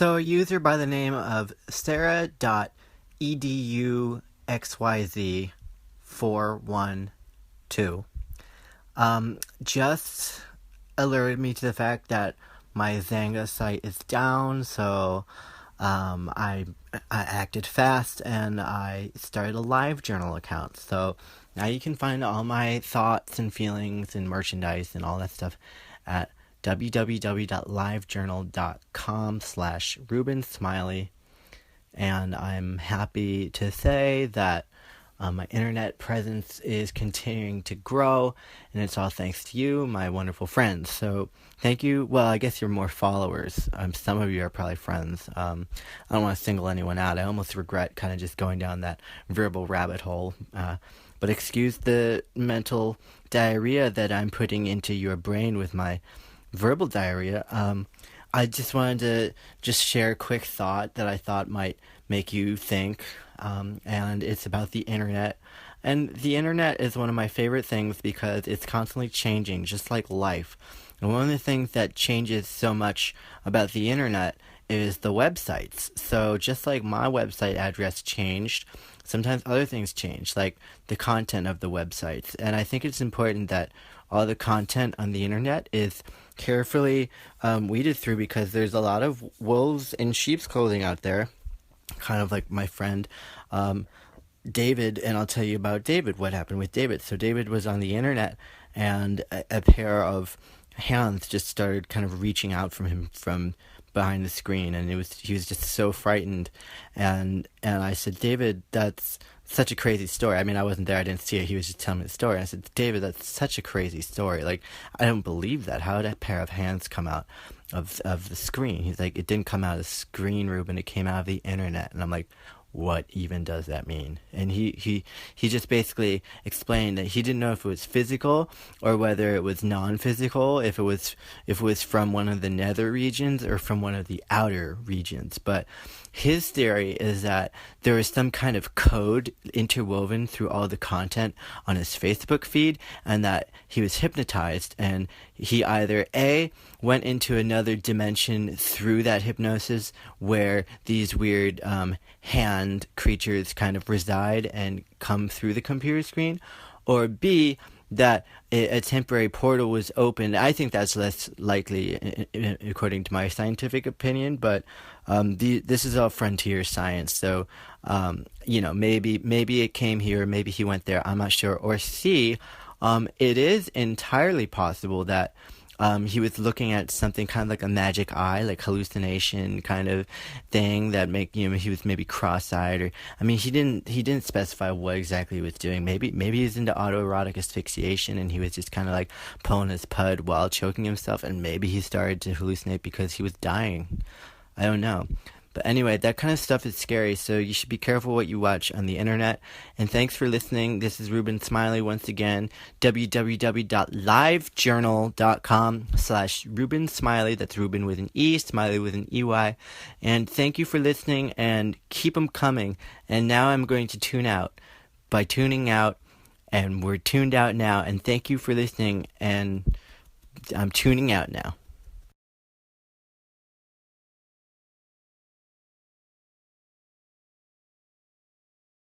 So a user by the name of Sarah.eduxyz412 just alerted me to the fact that my Xanga site is down, so I acted fast and I started a Livejournal account. So now you can find all my thoughts and feelings and merchandise and all that stuff at www.livejournal.com/Ruben Smiley. And I'm happy to say that my internet presence is continuing to grow, and it's all thanks to you, my wonderful friends. So thank you. Well, I guess you're more followers. Some of you are probably friends. I don't want to single anyone out. I almost regret kind of just going down that verbal rabbit hole. But excuse the mental diarrhea that I'm putting into your brain with my verbal diarrhea. I just wanted to just share a quick thought that I thought might make you think, and it's about the internet. And the internet is one of my favorite things because it's constantly changing, just like life. And one of the things that changes so much about the internet is the websites. So just like my website address changed, sometimes other things change, like the content of the websites. And I think it's important that all the content on the internet is carefully weeded through, because there's a lot of wolves in sheep's clothing out there, kind of like my friend David. And I'll tell you about David, what happened with David. So David was on the internet, and a pair of hands just started kind of reaching out from him from behind the screen, and he was just so frightened. And I said, David, that's such a crazy story. I mean, I wasn't there, I didn't see it, he was just telling me the story. And I said, David, that's such a crazy story. Like, I don't believe that. How did a pair of hands come out of the screen? He's like, it didn't come out of the screen, Ruben, it came out of the internet. And I'm like, what even does that mean? And he just basically explained that he didn't know if it was physical or whether it was non-physical, if it was from one of the nether regions or from one of the outer regions. But his theory is that there was some kind of code interwoven through all the content on his Facebook feed, and that he was hypnotized, and he either A, went into another dimension through that hypnosis where these weird hand creatures kind of reside and come through the computer screen, or B, that a temporary portal was opened. I think that's less likely, according to my scientific opinion, but this is all frontier science, so maybe it came here, maybe he went there, I'm not sure. Or C, it is entirely possible that he was looking at something kind of like a magic eye, like hallucination kind of thing that he was maybe cross-eyed, or I mean, he didn't specify what exactly he was doing. Maybe he's into autoerotic asphyxiation and he was just kind of like pulling his pud while choking himself, and maybe he started to hallucinate because he was dying. I don't know. But anyway, that kind of stuff is scary, so you should be careful what you watch on the internet. And thanks for listening. This is Ruben Smiley once again. www.livejournal.com/Ruben Smiley. That's Ruben with an E, Smiley with an EY. And thank you for listening, and keep them coming. And now I'm going to tune out by tuning out, and we're tuned out now. And thank you for listening, and I'm tuning out now.